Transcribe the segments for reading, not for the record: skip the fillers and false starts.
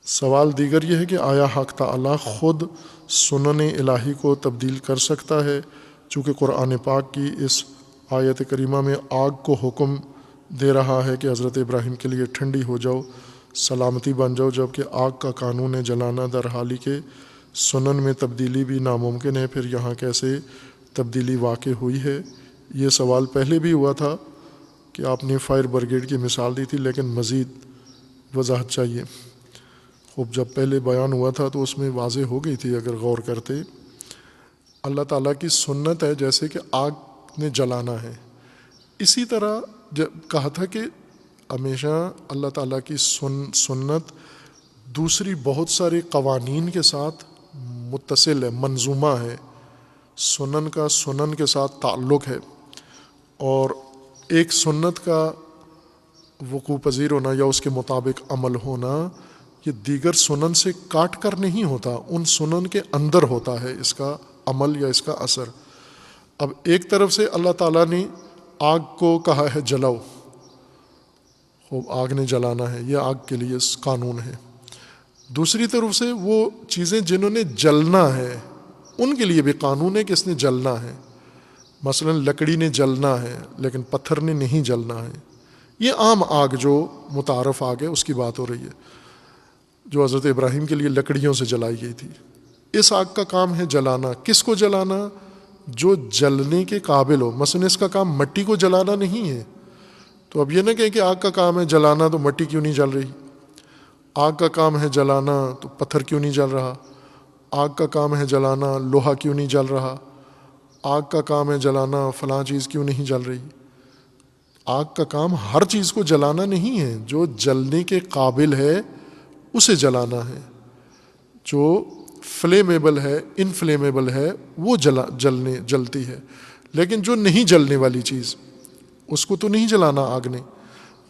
سوال دیگر یہ ہے کہ آیا حق تعالیٰ خود سنن الہی کو تبدیل کر سکتا ہے؟ چونکہ قرآن پاک کی اس آیت کریمہ میں آگ کو حکم دے رہا ہے کہ حضرت ابراہیم کے لیے ٹھنڈی ہو جاؤ، سلامتی بن جاؤ، جبکہ آگ کا قانون ہے جلانا، در حالی کہ سنن میں تبدیلی بھی ناممکن ہے، پھر یہاں کیسے تبدیلی واقع ہوئی ہے؟ یہ سوال پہلے بھی ہوا تھا کہ آپ نے فائر بریگیڈ کی مثال دی تھی، لیکن مزید وضاحت چاہیے۔ خوب جب پہلے بیان ہوا تھا تو اس میں واضح ہو گئی تھی اگر غور کرتے۔ اللہ تعالیٰ کی سنت ہے جیسے کہ آگ نے جلانا ہے، اسی طرح کہا تھا کہ ہمیشہ اللہ تعالیٰ کی سنت دوسری بہت سارے قوانین کے ساتھ متصل ہے، منظومہ ہے، سنن کا سنن کے ساتھ تعلق ہے، اور ایک سنت کا وقوع پذیر ہونا یا اس کے مطابق عمل ہونا یہ دیگر سنن سے کاٹ کر نہیں ہوتا، ان سنن کے اندر ہوتا ہے اس کا عمل یا اس کا اثر۔ اب ایک طرف سے اللہ تعالیٰ نے آگ کو کہا ہے جلاؤ، خوب آگ نے جلانا ہے، یہ آگ کے لیے قانون ہے۔ دوسری طرف سے وہ چیزیں جنہوں نے جلنا ہے ان کے لیے بھی قانون ہے کہ اس نے جلنا ہے، مثلا لکڑی نے جلنا ہے لیکن پتھر نے نہیں جلنا ہے۔ یہ عام آگ جو متعارف آگ ہے اس کی بات ہو رہی ہے، جو حضرت ابراہیم کے لیے لکڑیوں سے جلائی گئی تھی۔ اس آگ کا کام ہے جلانا، کس کو جلانا؟ جو جلنے کے قابل ہو، مثلا اس کا کام مٹی کو جلانا نہیں ہے، تو اب یہ نہ کہیں کہ آگ کا کام ہے جلانا تو مٹی کیوں نہیں جل رہی، آگ کا کام ہے جلانا تو پتھر کیوں نہیں جل رہا، آگ کا کام ہے جلانا لوہا کیوں نہیں جل رہا، آگ کا کام ہے جلانا فلاں چیز کیوں نہیں جل رہی۔ آگ کا کام ہر چیز کو جلانا نہیں ہے، جو جلنے کے قابل ہے اسے جلانا ہے، جو فلیمیبل ہے انفلیمیبل ہے وہ جلتی ہے، لیکن جو نہیں جلنے والی چیز اس کو تو نہیں جلانا آگ نے۔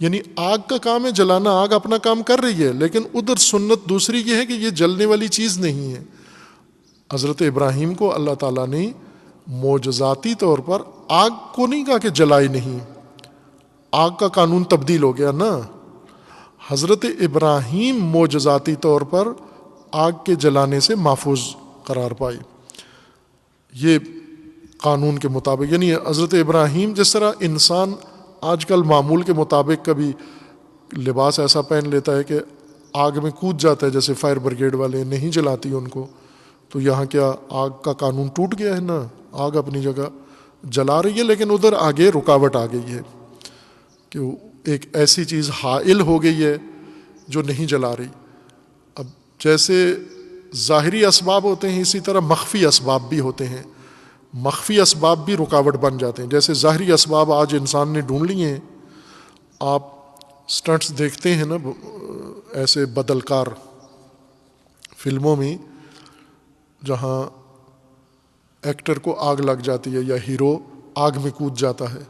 یعنی آگ کا کام ہے جلانا، آگ اپنا کام کر رہی ہے، لیکن ادھر سنت دوسری یہ ہے کہ یہ جلنے والی چیز نہیں ہے۔ حضرت ابراہیم کو اللہ تعالیٰ نے معجزاتی طور پر آگ کو نہیں کہا کہ جلائی نہیں، آگ کا قانون تبدیل ہو گیا نا، حضرت ابراہیم معجزاتی طور پر آگ کے جلانے سے محفوظ قرار پائے، یہ قانون کے مطابق۔ یعنی حضرت ابراہیم جس طرح انسان آج کل معمول کے مطابق کبھی لباس ایسا پہن لیتا ہے کہ آگ میں کود جاتا ہے، جیسے فائر بریگیڈ والے نہیں جلاتی ان کو، تو یہاں کیا آگ کا قانون ٹوٹ گیا ہے؟ نا، آگ اپنی جگہ جلا رہی ہے، لیکن ادھر آگے رکاوٹ آ گئی ہے کہ ایک ایسی چیز حائل ہو گئی ہے جو نہیں جلا رہی۔ اب جیسے ظاہری اسباب ہوتے ہیں اسی طرح مخفی اسباب بھی ہوتے ہیں، مخفی اسباب بھی رکاوٹ بن جاتے ہیں۔ جیسے ظاہری اسباب آج انسان نے ڈھونڈ لیے ہیں، آپ سٹنٹس دیکھتے ہیں نا ایسے بدلکار فلموں میں جہاں ایکٹر کو آگ لگ جاتی ہے یا ہیرو آگ میں کود جاتا ہے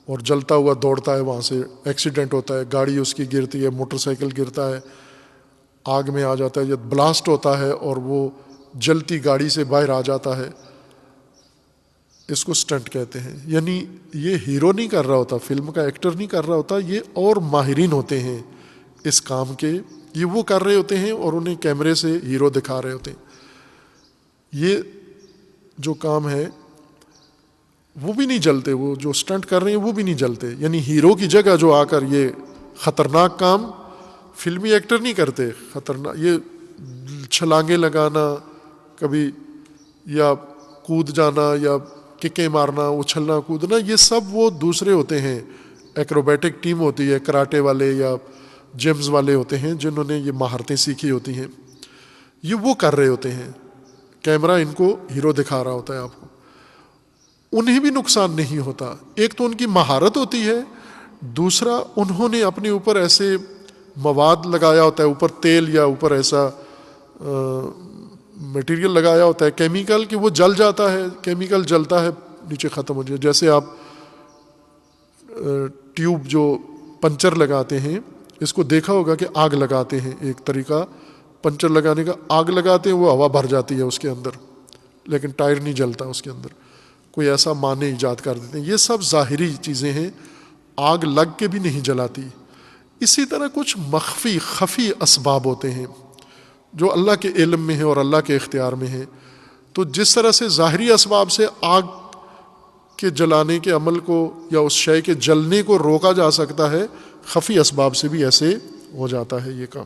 اور جلتا ہوا دوڑتا ہے، وہاں سے ایکسیڈنٹ ہوتا ہے، گاڑی اس کی گرتی ہے، موٹر سائیکل گرتا ہے، آگ میں آ جاتا ہے، یا بلاسٹ ہوتا ہے اور وہ جلتی گاڑی سے باہر آ جاتا ہے، اس کو سٹنٹ کہتے ہیں۔ یعنی یہ ہیرو نہیں کر رہا ہوتا، فلم کا ایکٹر نہیں کر رہا ہوتا، یہ اور ماہرین ہوتے ہیں اس کام کے، یہ وہ کر رہے ہوتے ہیں اور انہیں کیمرے سے ہیرو دکھا رہے ہوتے ہیں۔ یہ جو کام ہے وہ بھی نہیں جلتے، وہ جو سٹنٹ کر رہے ہیں وہ بھی نہیں جلتے۔ یعنی ہیرو کی جگہ جو آ کر یہ خطرناک کام فلمی ایکٹر نہیں کرتے، خطرناک یہ چھلانگیں لگانا کبھی یا کود جانا یا ککیں مارنا، اچھلنا کودنا، یہ سب وہ دوسرے ہوتے ہیں، ایکروبیٹک ٹیم ہوتی ہے، کراٹے والے یا جمز والے ہوتے ہیں جنہوں نے یہ مہارتیں سیکھی ہوتی ہیں، یہ وہ کر رہے ہوتے ہیں، کیمرہ ان کو ہیرو دکھا رہا ہوتا ہے آپ کو، انہیں بھی نقصان نہیں ہوتا۔ ایک تو ان کی مہارت ہوتی ہے، دوسرا انہوں نے اپنے اوپر ایسے مواد لگایا ہوتا ہے، اوپر تیل یا اوپر ایسا میٹیریل لگایا ہوتا ہے کیمیکل کہ وہ جل جاتا ہے، کیمیکل جلتا ہے نیچے ختم ہو جائے۔ جیسے آپ ٹیوب جو پنچر لگاتے ہیں، اس کو دیکھا ہوگا کہ آگ لگاتے ہیں، ایک طریقہ پنچر لگانے کا، آگ لگاتے ہیں وہ ہوا بھر جاتی ہے اس کے اندر، لیکن ٹائر نہیں جلتا اس کے اندر، کوئی ایسا معنی ایجاد کر دیتے ہیں۔ یہ سب ظاہری چیزیں ہیں، آگ لگ کے بھی نہیں جلاتی۔ اسی طرح کچھ مخفی خفی اسباب ہوتے ہیں جو اللہ کے علم میں ہے اور اللہ کے اختیار میں ہے۔ تو جس طرح سے ظاہری اسباب سے آگ کے جلانے کے عمل کو یا اس شے کے جلنے کو روکا جا سکتا ہے، خفی اسباب سے بھی ایسے ہو جاتا ہے یہ کام۔